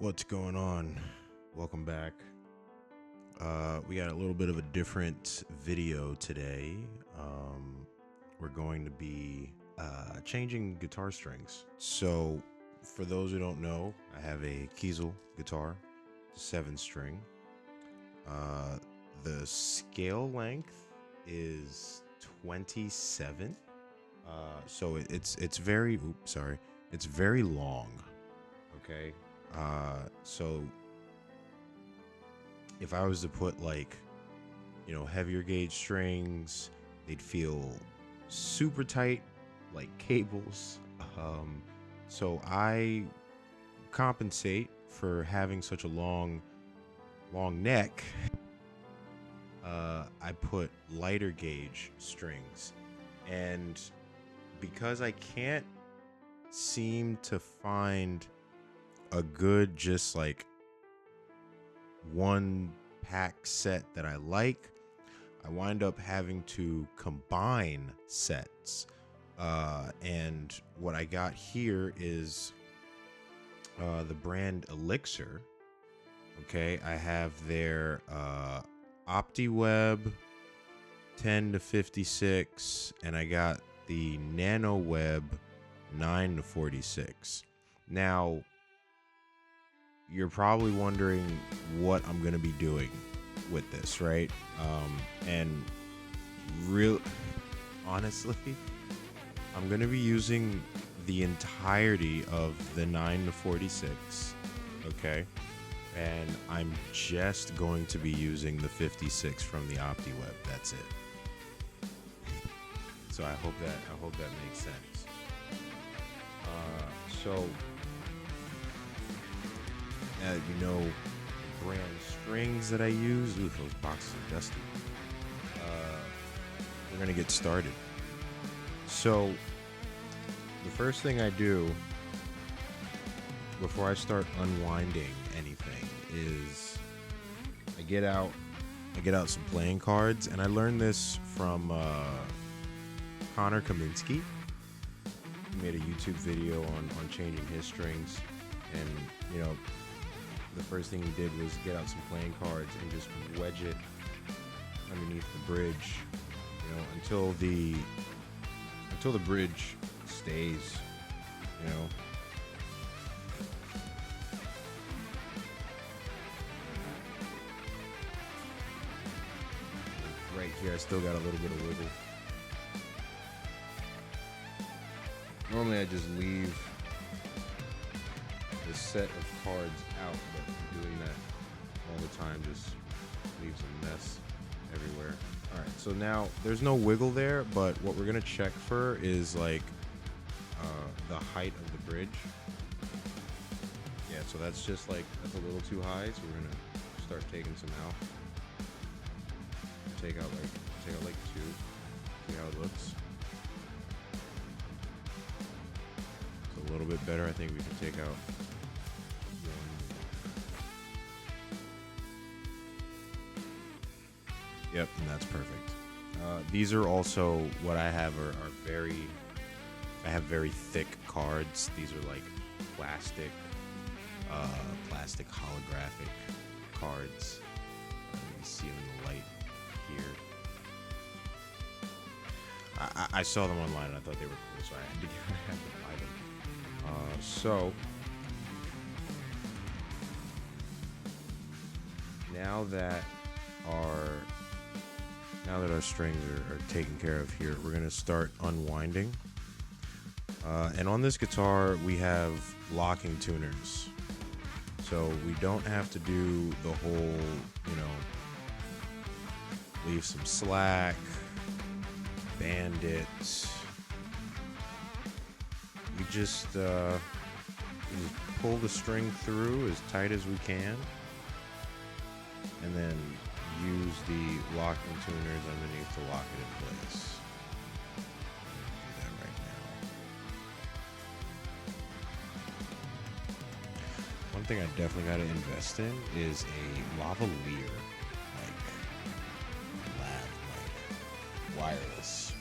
What's going on? Welcome back. We got a little bit of a different video today. We're going to be changing guitar strings. So, for those who don't know, I have a Kiesel guitar, 7 string. The scale length is 27. So it's very it's very long. Okay. So if I was to put heavier gauge strings, they'd feel super tight, like cables. So I compensate for having such a long neck. I put lighter gauge strings, and because I can't seem to find a good just like one pack set that I like, I wind up having to combine sets. And what I got here is the brand Elixir. Okay, I have their OptiWeb 10 to 56, and I got the NanoWeb 9 to 46. Now, you're probably wondering what I'm gonna be doing with this, right? And real honestly, I'm gonna be using the entirety of the 9 to 46, okay? And I'm just going to be using the 56 from the OptiWeb. That's it. So I hope that makes sense. So brand strings that I use. Ooh, those boxes are dusty. We're gonna get started. So the first thing I do before I start unwinding anything is I get out some playing cards, and I learned this from Connor Kaminsky. He made a YouTube video on changing his strings, and the first thing he did was get out some playing cards and just wedge it underneath the bridge, until the bridge stays, Right here, I still got a little bit of wiggle. Normally, I just leave the set of cards out, but doing that all the time just leaves a mess everywhere. All right, so now there's no wiggle there, but what we're gonna check for is the height of the bridge. Yeah, so that's a little too high, so we're gonna start taking some out. Take out like 2. See how it looks. It's a little bit better. I think we can take out 1. Yep, and that's perfect. These are also what I have I have very thick cards. These are like plastic holographic cards. You can see them in the light here. I saw them online and I thought they were cool, so I had to buy them. So now that our strings are taken care of here, we're gonna start unwinding. And on this guitar, we have locking tuners, so we don't have to do the whole, leave some slack, band it. We just pull the string through as tight as we can, and then use the locking tuners underneath to lock it in place. Do that right now. One thing I definitely got to invest in is a lavalier, wireless.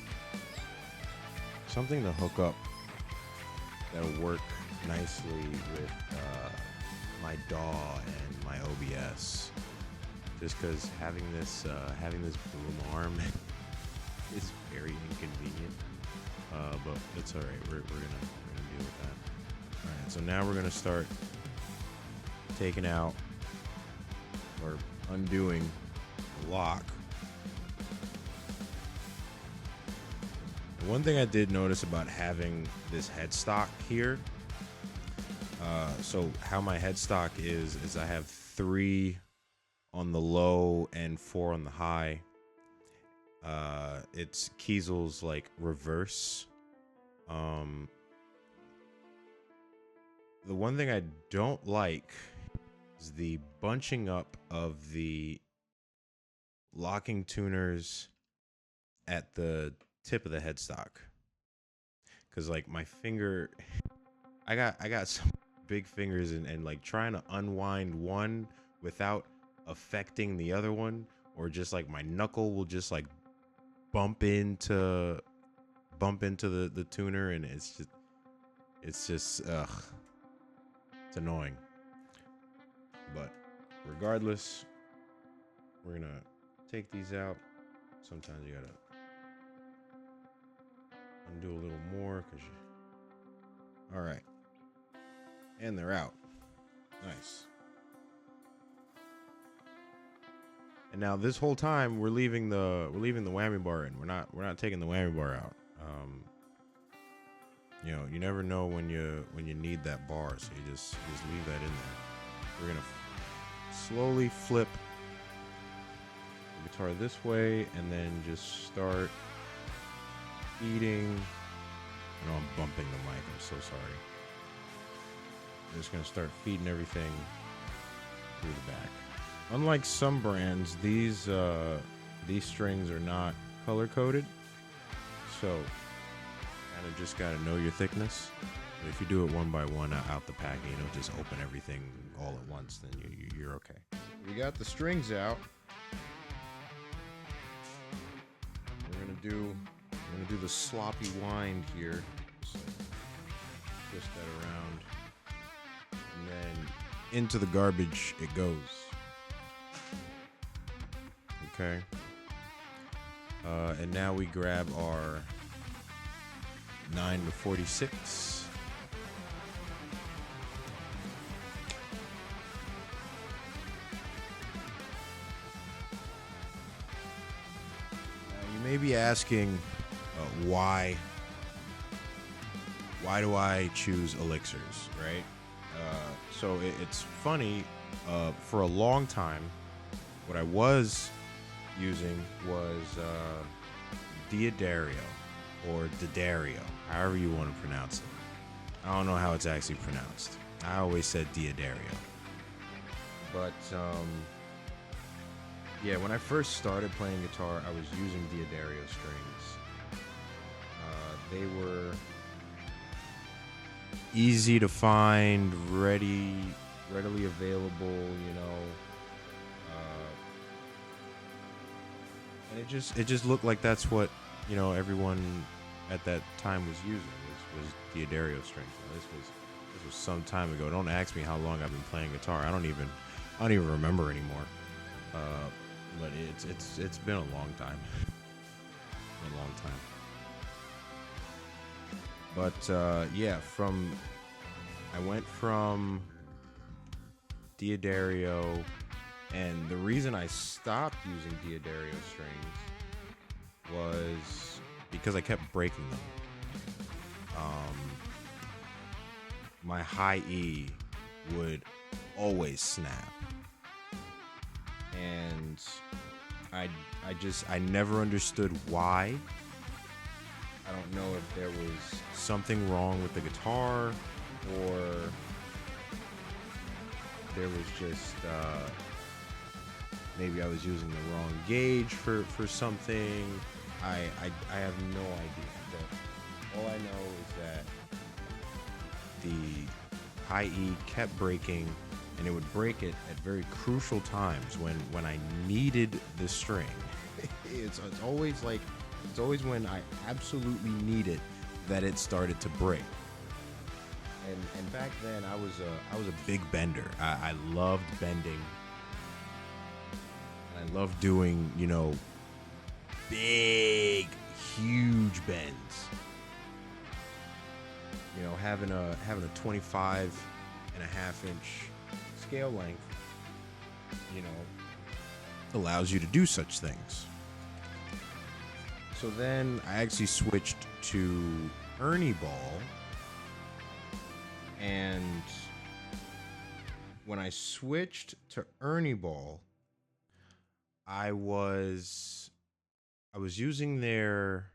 Something to hook up that'll work nicely with my DAW and my OBS, just because having this boom arm is very inconvenient. But it's all right. We're gonna deal with that. All right. So now we're gonna start taking out or undoing the lock. One thing I did notice about having this headstock here, so how my headstock is I have 3 on the low and 4 on the high. It's Kiesel's like reverse. The one thing I don't like is the bunching up of the locking tuners at the tip of the headstock, because like my finger, I got some big fingers, and like trying to unwind one without affecting the other one, or just like my knuckle will just like bump into the tuner, and it's just it's annoying. But regardless, we're gonna take these out. Sometimes you gotta undo a little more because you... All right, and they're out. Nice. And now this whole time we're leaving the whammy bar in. We're not taking the whammy bar out. You know, you never know when you need that bar, so you just leave that in there. We're gonna slowly flip the guitar this way, and then just start feeding. I know I'm bumping the mic. I'm so sorry. I'm just gonna start feeding everything through the back. Unlike some brands, these strings are not color coded, so kind of just gotta know your thickness. But if you do it one by one out the pack, you know, just open everything all at once, then you're okay. We got the strings out. We're gonna do the sloppy wind here. Just twist that around, and then into the garbage it goes. Okay. And now we grab our 9 to 46. You may be asking, why do I choose elixirs, right? So it's funny. For a long time, what I was using was D'Addario or D'Addario, however you want to pronounce it. I don't know how it's actually pronounced. I always said D'Addario. But yeah, when I first started playing guitar, I was using D'Addario strings. They were easy to find, readily available, you know. And it just looked like that's what, you know, everyone at that time was using was D'Addario strings. Now, this was some time ago. Don't ask me how long I've been playing guitar. I don't even remember anymore. But it's been a long time. A long time. But yeah, I went from D'Addario. And the reason I stopped using D'Addario strings was because I kept breaking them. My high E would always snap. And I never understood why. I don't know if there was something wrong with the guitar, or there was just maybe I was using the wrong gauge for something. I have no idea. But all I know is that the high E kept breaking, and it would break it at very crucial times when I needed the string. It's always when I absolutely need it that it started to break. And back then I was a big bender. I loved bending. And I loved doing, big, huge bends. Having a 25.5 inch scale length, you know, allows you to do such things. So then I actually switched to Ernie Ball, and when I switched to Ernie Ball, I was using their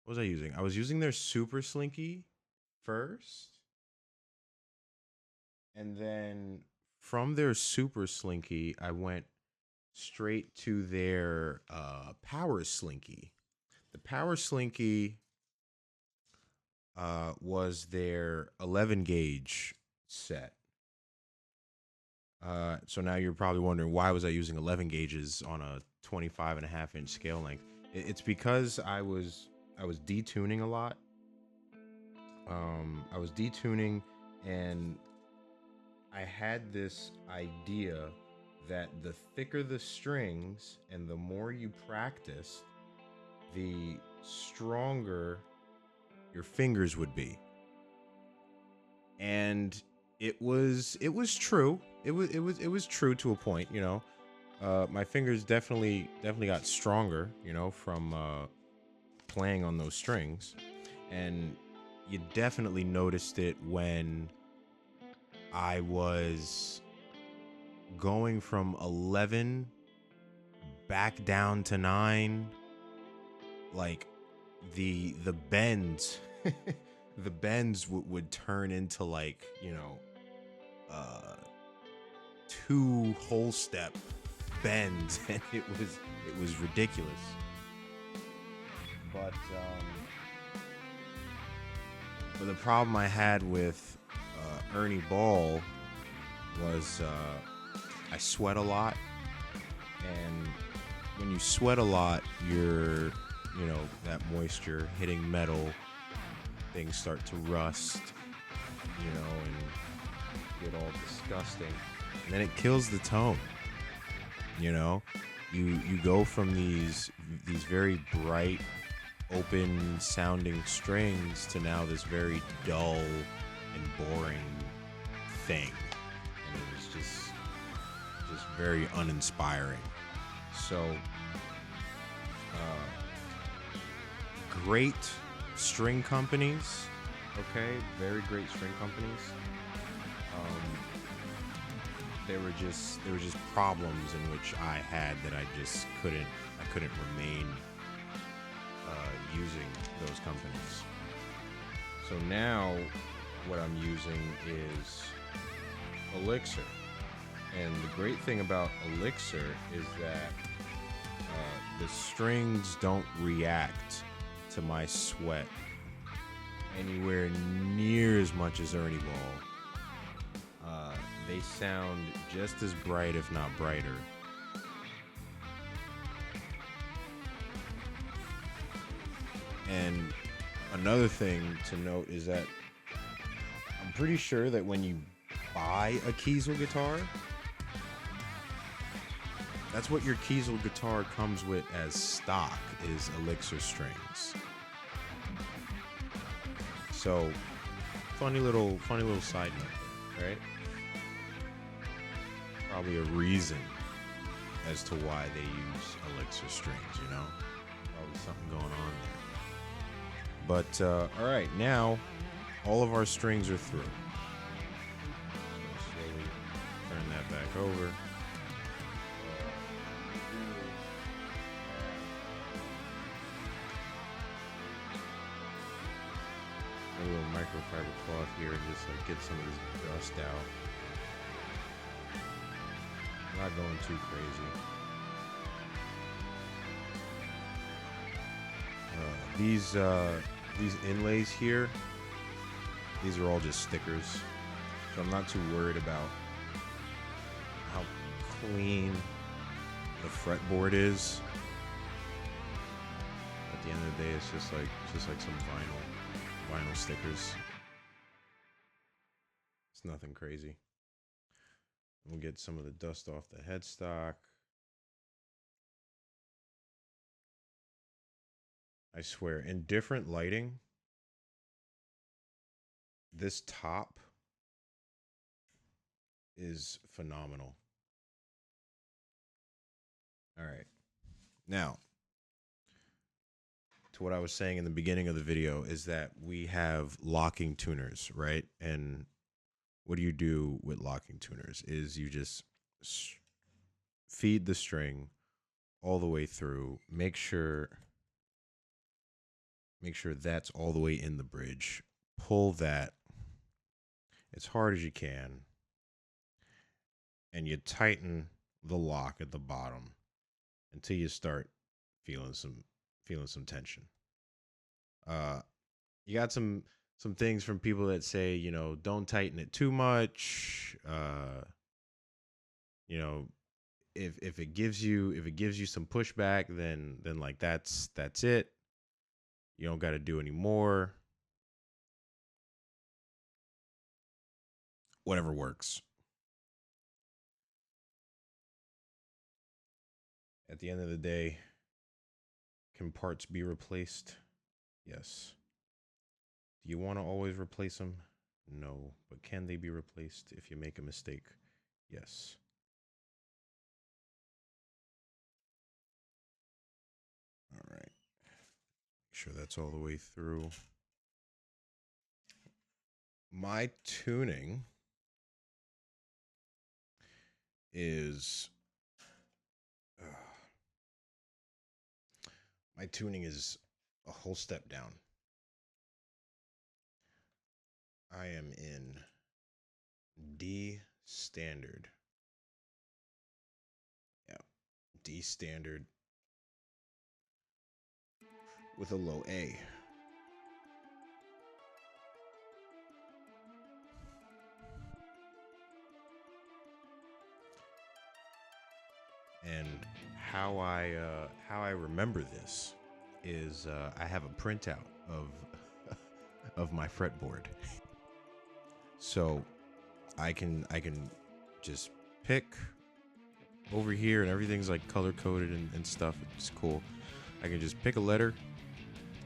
what was I using? I was using their Super Slinky first, and then from their Super Slinky, I went straight to their Power Slinky. The Power Slinky was their 11 gauge set. So now you're probably wondering, why was I using 11 gauges on a 25.5 inch scale length? It's because I was detuning a lot. I was detuning, and I had this idea that the thicker the strings and the more you practice, the stronger your fingers would be. And it was true. It was true to a point, My fingers definitely got stronger, from playing on those strings. And you definitely noticed it when I was going from 11 back down to 9. Like the bends the bends would turn into, like, uh 2 whole step bends, and it was ridiculous. But the problem I had with Ernie Ball was I sweat a lot, and when you sweat a lot, that moisture hitting metal, things start to rust, and get all disgusting, and then it kills the tone. You go from these very bright, open sounding strings to now this very dull and boring thing, and it was just very uninspiring. So great string companies, okay, very great string companies. There were just problems in which I had that I couldn't remain using those companies. So now what I'm using is Elixir. And the great thing about Elixir is that the strings don't react to my sweat anywhere near as much as Ernie Ball. They sound just as bright, if not brighter. And another thing to note is that I'm pretty sure that when you buy a Kiesel guitar, that's what your Kiesel guitar comes with as stock, is Elixir strings. So, funny little side note there, right? Probably a reason as to why they use Elixir strings, Probably something going on there. But, alright, now all of our strings are through. So slowly turn that back over. A little microfiber cloth here and just get some of this dust out. Not going too crazy. These inlays here, these are all just stickers, so I'm not too worried about how clean the fretboard is. At the end of the day, it's just like some vinyl stickers. It's nothing crazy. We'll get some of the dust off the headstock. I swear, in different lighting, this top is phenomenal. All right. Now, to what I was saying in the beginning of the video is that we have locking tuners, right? And what do you do with locking tuners is you just feed the string all the way through. Make sure that's all the way in the bridge. Pull that as hard as you can, and you tighten the lock at the bottom until you start feeling some tension. You got some things from people that say, don't tighten it too much. You know, if it gives you some pushback, then like that's it. You don't got to do any more. Whatever works. At the end of the day, can parts be replaced? Yes. Do you want to always replace them? No. But can they be replaced if you make a mistake? Yes. All right. Make sure that's all the way through. My tuning is a whole step down. I am in D standard. Yeah, D standard with a low A. And how I remember this is I have a printout of of my fretboard, so I can just pick over here, and everything's like color coded and stuff. It's cool. I can just pick a letter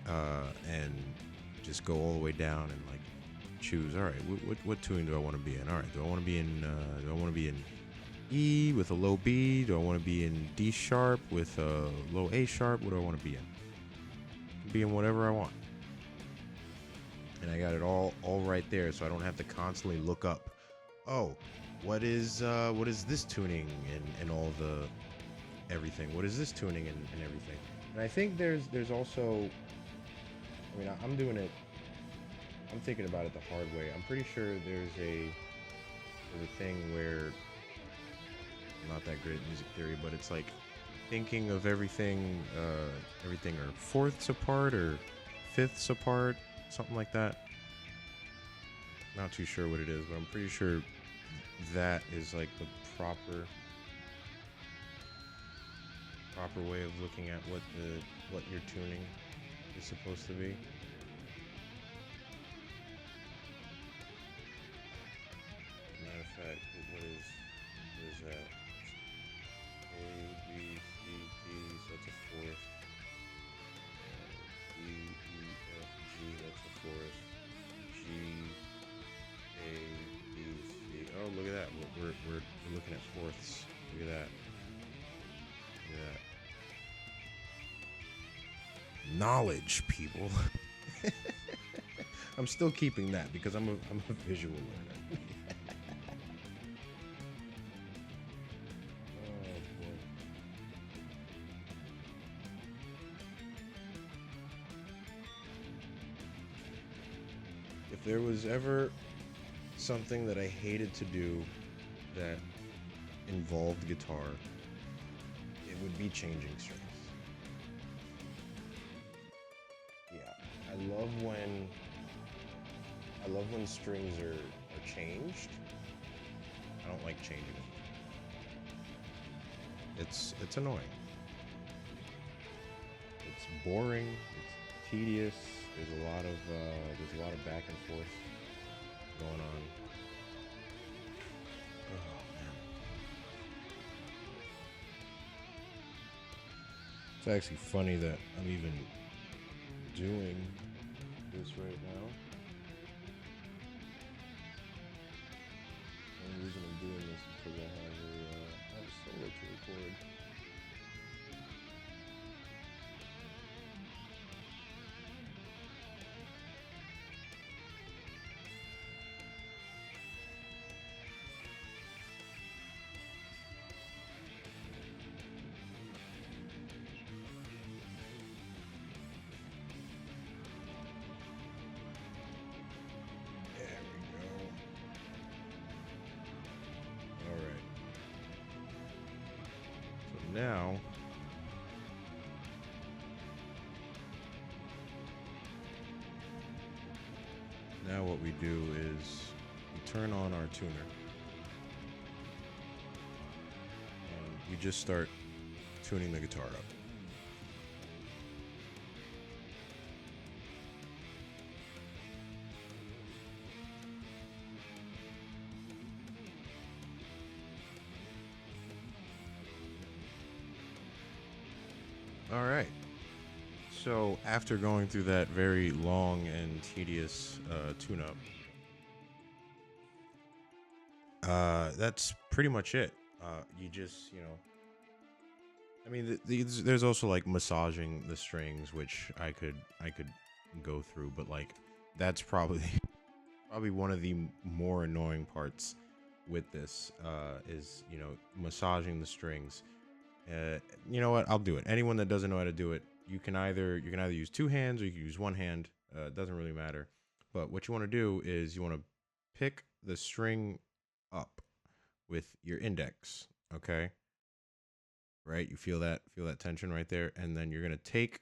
and just go all the way down and like choose. All right, what tuning do I want to be in? All right, do I want to be in E with a low B? Do I want to be in D sharp with a low A sharp? What do I want to be in? I can be in whatever I want. And I got it all right there, so I don't have to constantly look up, oh, what is this tuning and all the everything? What is this tuning and everything? And I think there's also, I mean, I'm thinking about it the hard way. I'm pretty sure there's a thing where I'm not that great at music theory, but it's like thinking of everything are fourths apart or fifths apart, something like that. Not too sure what it is, but I'm pretty sure that is like the proper way of looking at what your tuning is supposed to be. Matter of fact, what is that? A, B, C, D, so that's a fourth. D, E, F, G, that's a fourth. G, A, B, C. Oh, look at that. We're looking at fourths. Look at that. Look at that. Knowledge, people. I'm still keeping that because I'm a visual learner. Oh boy. If there was ever something that I hated to do that involved guitar, it would be changing strings. Yeah, I love when strings are changed. I don't like changing them. It's annoying. It's boring. It's tedious. There's a lot of back and forth going on. It's actually funny that I'm even doing this right now. The only reason I'm doing this is because I have a solo to record. There we go. All right. So now what we do is we turn on our tuner. And we just start tuning the guitar up. All right. So after going through that very long and tedious tune-up, that's pretty much it. You just, I mean, there's also like massaging the strings, which I could go through, but like that's probably probably one of the more annoying parts with this is massaging the strings. You know what? I'll do it. Anyone that doesn't know how to do it, you can either use two hands or you can use one hand. It doesn't really matter. But what you want to do is you want to pick the string up with your index. Okay, right? You feel that tension right there, and then you're gonna take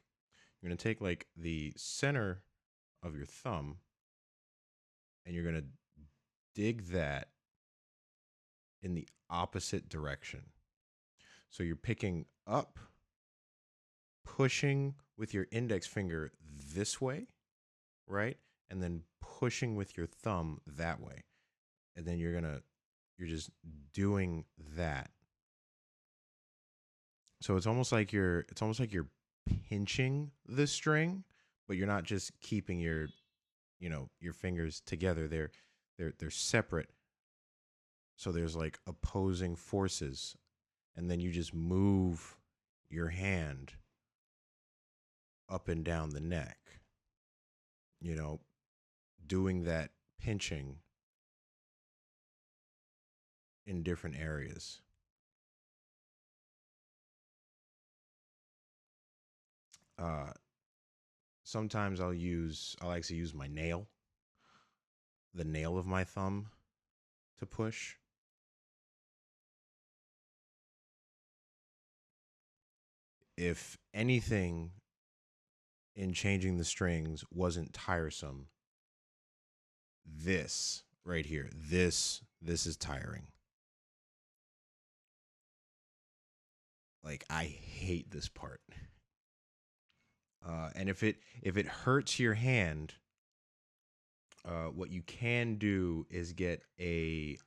like the center of your thumb, and you're gonna dig that in the opposite direction. So you're picking up, pushing with your index finger this way, right? And then pushing with your thumb that way. And then you're just doing that. So it's almost like you're pinching the string, but you're not just keeping your fingers together. They're separate. So there's like opposing forces, and then you just move your hand up and down the neck, you know, doing that pinching in different areas. Uh, Sometimes I'll actually use the nail of my thumb to push. If anything in changing the strings wasn't tiresome, this right here, this is tiring. Like I hate this part. And if it hurts your hand, what you can do is get a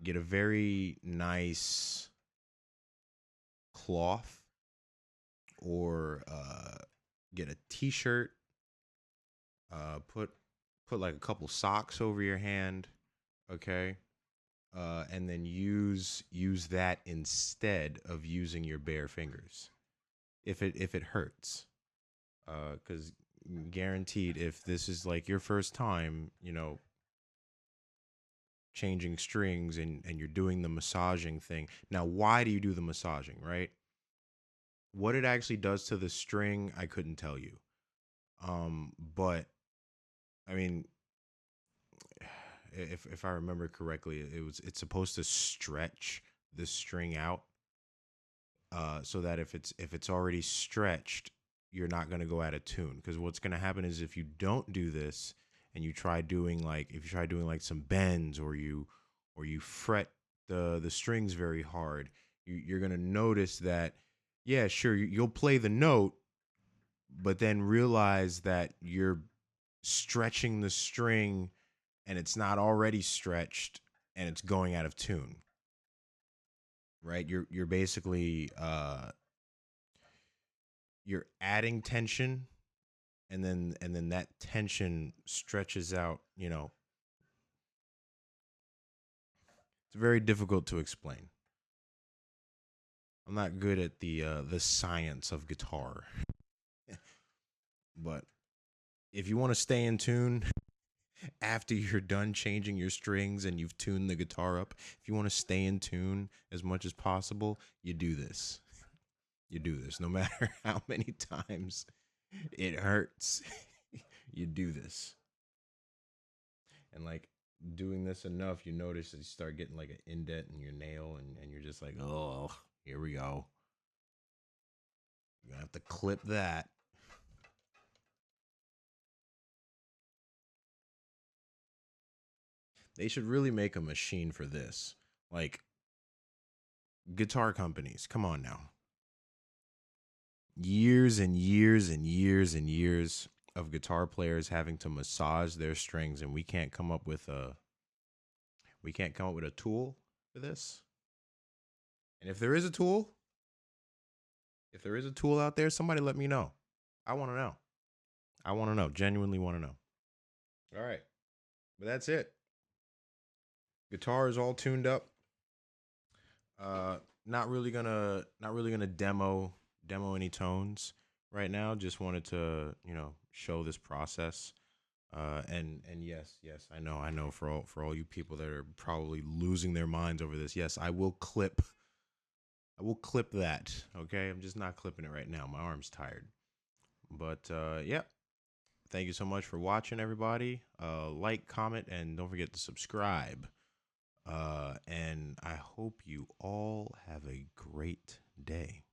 very nice cloth, or get a t-shirt. Put like a couple socks over your hand, okay, and then use that instead of using your bare fingers if it hurts, because guaranteed, if this is like your first time, changing strings, and you're doing the massaging thing. Now, why do you do the massaging, right? What it actually does to the string, I couldn't tell you. But I mean, if I remember correctly, it's supposed to stretch the string out, so that if it's already stretched, you're not going to go out of tune. Because what's going to happen is, if you don't do this, and if you try doing like some bends, or you fret the strings very hard, you're going to notice that, yeah, sure, you'll play the note, but then realize that you're stretching the string, and it's not already stretched, and it's going out of tune, right? You're basically you're adding tension, and then that tension stretches out, it's very difficult to explain. I'm not good at the science of guitar. But if you want to stay in tune after you're done changing your strings and you've tuned the guitar up, if you want to stay in tune as much as possible, you do this. You do this no matter how many times it hurts. You do this. And like doing this enough, you notice that you start getting like an indent in your nail, and you're just like, oh, here we go. You're gonna have to clip that. They should really make a machine for this. Like guitar companies, come on now. Years and years and years and years of guitar players having to massage their strings, and we can't come up with a tool for this. And if there is a tool out there, somebody let me know. I want to know. I want to know. Genuinely want to know. All right. But that's it. Guitar is all tuned up. Not really gonna demo any tones right now. Just wanted to show this process. And yes, I know for all you people that are probably losing their minds over this. Yes, I will clip that. Okay, I'm just not clipping it right now. My arm's tired. But yeah, thank you so much for watching, everybody. Like, comment, and don't forget to subscribe. And I hope you all have a great day.